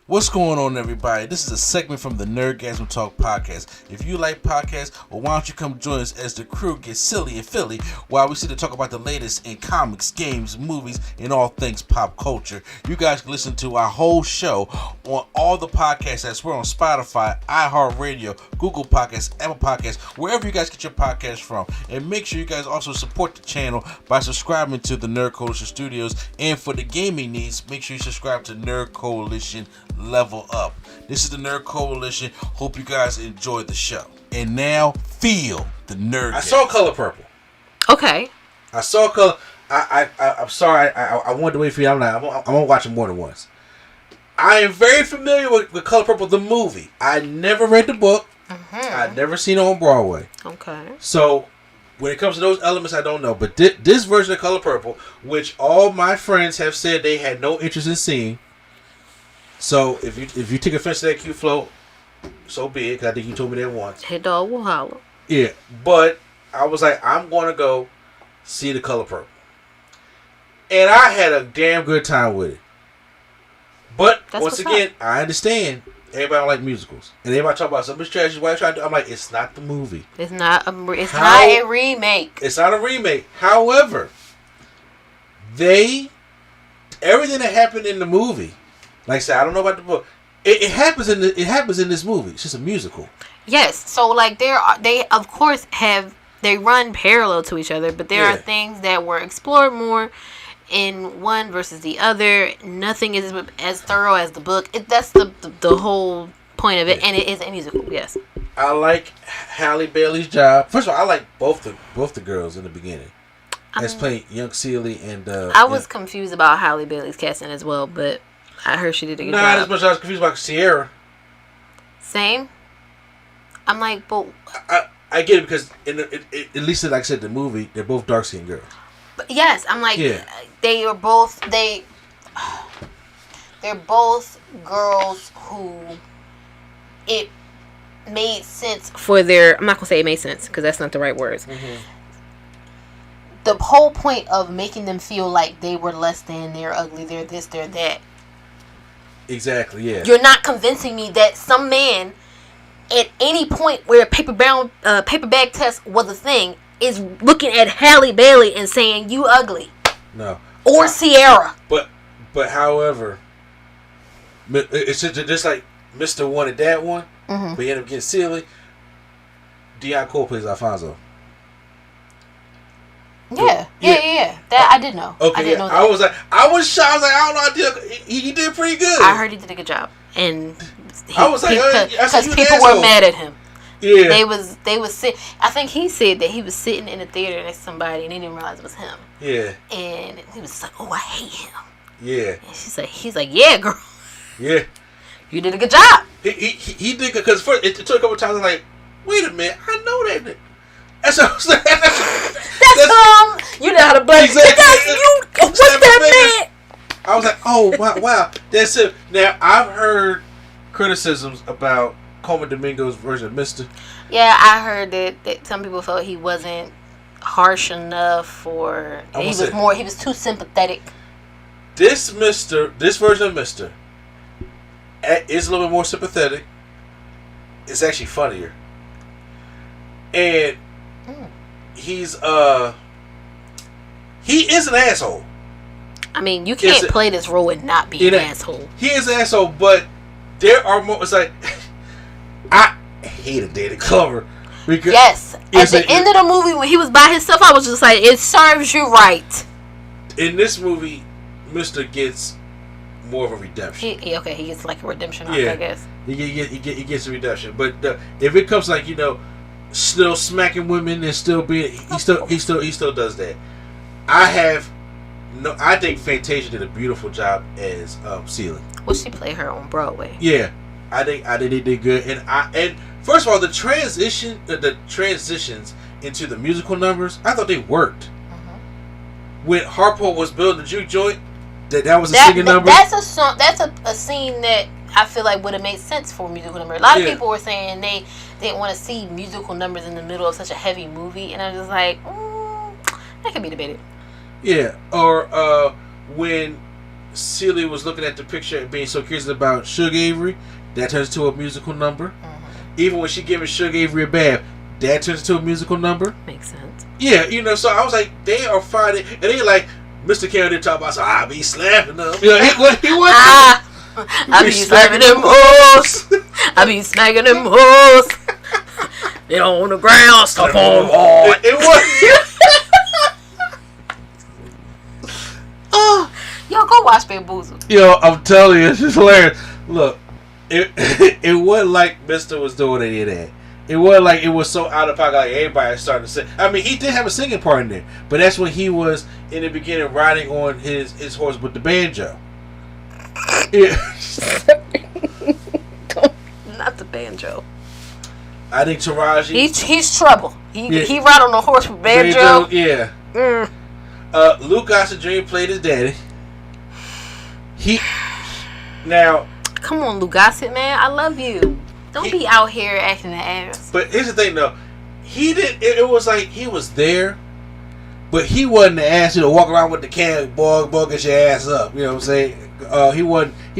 What's going on, everybody? This is a segment from the Nerdgasm Talk podcast. If you like podcasts, well, why don't you come join us as the crew gets silly and Philly while we sit to talk about the latest in comics, games, movies, and all things pop culture. You guys can listen to our whole show on all the podcasts apps. We're on Spotify, H.E.R, Google Podcasts, Apple Podcasts, wherever you guys get your podcasts from. And make sure you guys also support the channel by subscribing to the Nerd Coalition Studios. And for the gaming needs, make sure you subscribe to Nerd Coalition Level Up. This is the Nerd Coalition. Hope you guys enjoyed the show. And now, feel the nerd. I saw Color Purple. Okay. I saw Color. I'm sorry. I wanted to wait for you. I'm gonna watch it more than once. I am very familiar with Color Purple, the movie. I never read the book. I've never seen it on Broadway. Okay. So when it comes to those elements, I don't know. But this version of Color Purple, which all my friends have said they had no interest in seeing. So if you take offense to that cute flow, so be it. Cause I think you told me that once. Head dog will holler. Yeah, but I was like, I'm gonna go see the Color Purple, and I had a damn good time with it. But once again, I understand everybody don't like musicals, and everybody talk about something trash. Why trying to do? I'm like, it's not the movie. It's not a remake. It's not a remake. However, everything that happened in the movie. Like I said, I don't know about the book. It happens in this movie. It's just a musical. Yes. So like they of course they run parallel to each other, but there are things that were explored more in one versus the other. Nothing is as thorough as the book. That's the whole point of it, and it is a musical. Yes. I like Halle Bailey's job. First of all, I like both the girls in the beginning. As playing young Celie and. I was confused about Halle Bailey's casting as well, but I heard she did a good job. Not as much as I was confused about H.E.R. Same. I'm like, but I get it because at least like I said, the movie, they're both dark skinned girls. But yes, I'm like, they're both girls who it made sense for their. I'm not gonna say it made sense because that's not the right words. Mm-hmm. The whole point of making them feel like they were less than, they're ugly, they're this, they're that. Exactly, yeah. You're not convincing me that some man at any point where paper bag test was a thing is looking at Halle Bailey and saying you ugly. No. Or Sierra. But however, it's just like Mr. wanted that one, but he ended up getting Celie. Deion Cole plays Alfonso. Yeah. That I did know. Okay, I didn't know that. I was shocked. I was like, I don't know. He did pretty good. I heard he did a good job, and I was like, because people were mad at him. Yeah, they was sit. I think he said that he was sitting in the theater next to somebody, and they didn't realize it was him. Yeah, and he was like, "Oh, I hate him." Yeah, and he's like, "Yeah, girl. Yeah, you did a good job." He did good because first it took a couple times. I was like, wait a minute, I know that. That's what I was like. That's you know how to play. Exactly. What's that man? I was like, oh wow, that's it. Now I've heard criticisms about Coleman Domingo's version of Mr. Yeah, I heard that some people felt he wasn't harsh enough, or he was too sympathetic. This version of Mr. is a little bit more sympathetic. It's actually funnier, and he is an asshole. I mean, you can't play this role and not be an asshole. He is an asshole, but there are moments like I hated Danny Glover. Yes, at the end of the movie when he was by himself, I was just like, it serves you right. In this movie, Mr. gets more of a redemption. He gets like a redemption arc, I guess. He gets a redemption, but if it comes like still smacking women and still being he still does that. I think Fantasia did a beautiful job as Celie. Well, she played her on Broadway. Yeah, I think they did good, and first of all, the transitions into the musical numbers, I thought they worked. When Harpo was building the juke joint, that was a singing number. That's a scene that I feel like would have made sense for a musical number. A lot of people were saying they didn't want to see musical numbers in the middle of such a heavy movie, and I was just like, that could be debated. Yeah, or when Celia was looking at the picture and being so curious about Suge Avery, that turns into a musical number. Mm-hmm. Even when she giving Suge Avery a bath, that turns into a musical number. Makes sense. Yeah, so I was like, they are fighting, and they like, Mr. Karen did talk about, so I be slapping them. He was. I be slapping them hoes. I be smacking them hoes. They on the ground, stuff on hard. It was. Yo, go watch Bamboozled. Yo, I'm telling you, it's just hilarious. Look, it wasn't like Mr. was doing any of that. It wasn't like it was so out of pocket like everybody started to sing. I mean, he did have a singing part in there, but that's when he was in the beginning riding on his horse with the banjo. Yeah. Not the banjo. I think Taraji. He's trouble. He ride on a horse with banjo. Yeah. Luke Gossett Jr. played his daddy. Now. Come on, Luke Gossett, man. I love you. Don't be out here acting the ass. But here's the thing, though. He did. It was like he was there, but he wasn't the ass to walk around with the can, boy, get your ass up. You know what I'm saying? He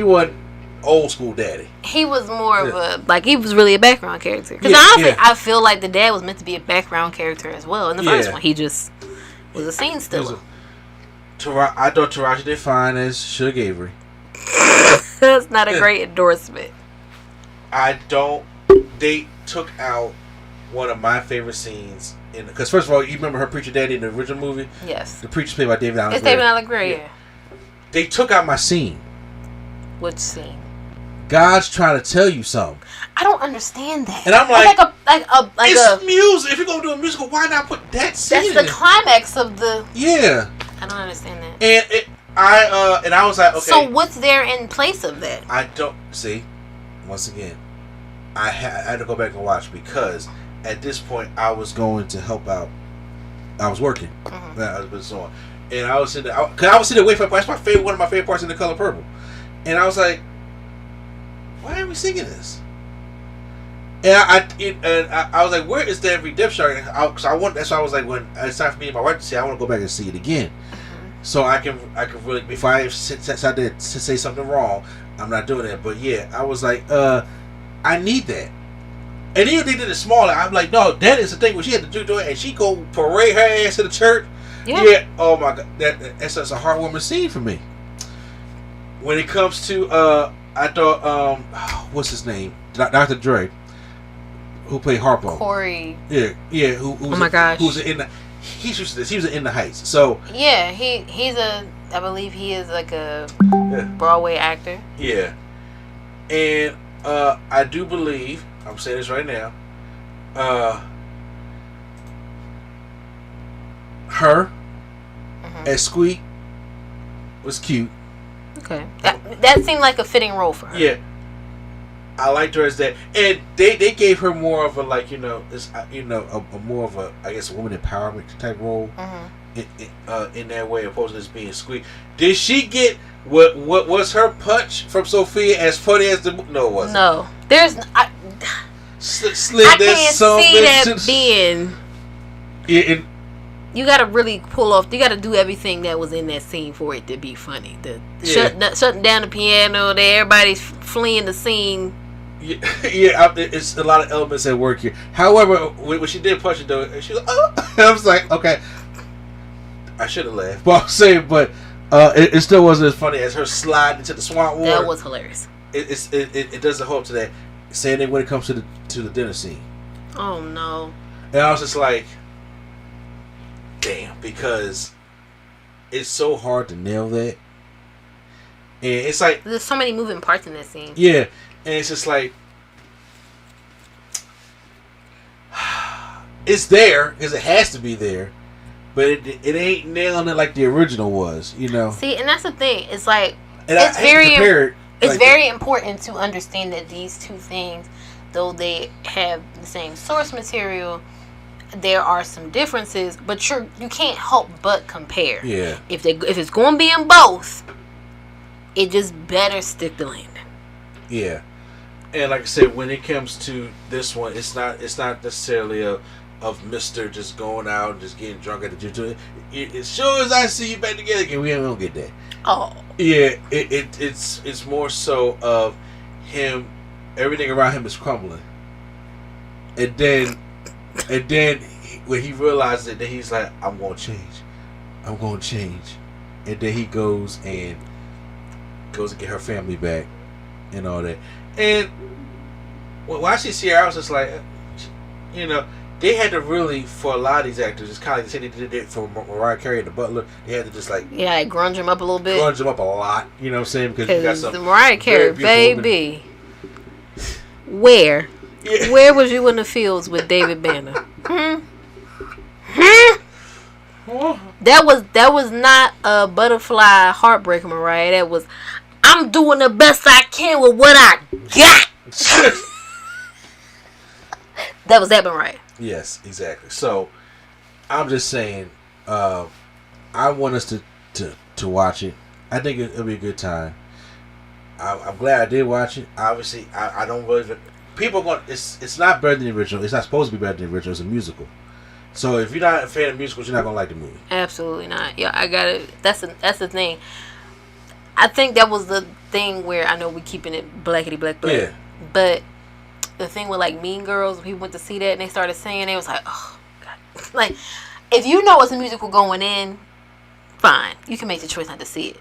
wasn't old school daddy. He was more of a he was really a background character. Because honestly, I feel like the dad was meant to be a background character as well. In the first one, he just was a scene stiller. I thought Taraji did fine as Suge Avery. That's not a great endorsement. They took out one of my favorite scenes because first of all, you remember her preacher daddy in the original movie? Yes. The preacher's played by David Allen Gray. It's David Allen Gray, yeah. They took out my scene. Which scene? God's trying to tell you something. I don't understand that. And I'm like it's music. If you're gonna do a musical, why not put that scene? That's the climax of the. Yeah. I don't understand that. And I was like, okay. So what's there in place of that? I don't see. Once again, I had to go back and watch because at this point I was going to help out. I was working. Mm-hmm. I was so on, and I was sitting there. I was sitting there waiting for. That's one of my favorite parts in The Color Purple, and I was like, why are we singing this? And I was like, where is that redemption? Because that's why I was like, when it's time for me and my wife to see, I want to go back and see it again, so I can really, before I decide to say something wrong, I'm not doing that. But yeah, I was like, I need that. And even they did it smaller. I'm like, no, that is the thing when she had to do it, and she go parade her ass to the church. Yeah. Oh my God, that's a heartwarming scene for me. When it comes to, I thought, what's his name, Dr. Dre, who played Harpo. Corey. Yeah. Oh my gosh. Who's in the? He's used to this. He was in The Heights. So. Yeah, he's I believe he is like a Broadway actor. Yeah, and I do believe, I'm saying this right now, her as Squeak was cute. Okay, that seemed like a fitting role for her. Yeah, I liked her as that, and they gave her more of a a more of a, I guess, a woman empowerment type role. In that way, opposed to just being Squeak. Did she get what was her punch from Sophia as funny as the? No, it wasn't. No, there's I can't see that being. Yeah, you gotta really pull off. You gotta do everything that was in that scene for it to be funny. Shutting down the piano, everybody's fleeing the scene. Yeah, it's a lot of elements at work here. However, when she did punch it though, she was like, oh. I was like, okay. I should have laughed, but I'm saying, it still wasn't as funny as her sliding into the swamp water. That was hilarious. It doesn't hold to that. Same thing when it comes to the dinner scene. Oh no! And I was just like, damn, because it's so hard to nail that, and it's like there's so many moving parts in that scene. Yeah, and it's just like it's there because it has to be there. But it ain't nailing it like the original was, you know. See, and that's the thing. It's like it's very important to understand that these two things, though they have the same source material, there are some differences. But you can't help but compare. Yeah. If it's going to be in both, it just better stick the landing. Yeah, and like I said, when it comes to this one, it's not necessarily a of Mister just going out and just getting drunk at the gym. As sure as I see you back together again, we don't get that. Oh. Yeah, it's more so of him. Everything around him is crumbling, and then when he realizes it, then he's like, I'm gonna change, and then he goes and get her family back and all that. And when I see H.E.R, I was just like, you know, they had to really, for a lot of these actors, it's kind of like they did it for Mariah Carey and the Butler. They had to just like grunge him up a little bit. Grunge him up a lot, you know what I'm saying? Because you got some the Mariah Carey, baby. Where was you in the fields with David Banner? That was not a butterfly heartbreaker, Mariah. That was, I'm doing the best I can with what I got. That was that, Mariah. Yes, exactly. So I'm just saying, I want us to watch it. I think it'll be a good time. I'm glad I did watch it. Obviously, I don't really. People are going. It's not better than the original. It's not supposed to be better than the original. It's a musical. So if you're not a fan of musicals, you're not gonna like the movie. Absolutely not. Yeah, I got it. That's the thing. I think that was the thing where I know we keeping it blackety black. Yeah. But the thing with like Mean Girls, when people went to see that and they started singing, it was like, oh God. Like, if you know it's a musical going in, fine, you can make the choice not to see it.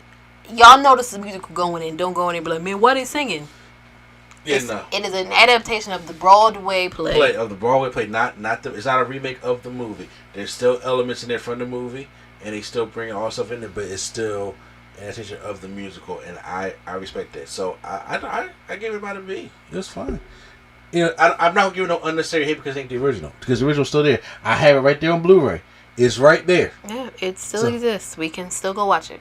Y'all know this is a musical going in. Don't go in and be like, man, why they singing? Yeah, no. It is an adaptation of the Broadway play. Of the Broadway play, it's not a remake of the movie. There's still elements in there from the movie, and they still bring all stuff in there, but it's still an adaptation of the musical, and I respect that. So I gave it about a B. It was fine. You know, I'm not giving no unnecessary hate because I think the original, because the original's still there. I have it right there on Blu-ray. It's right there. Yeah, it still exists. We can still go watch it.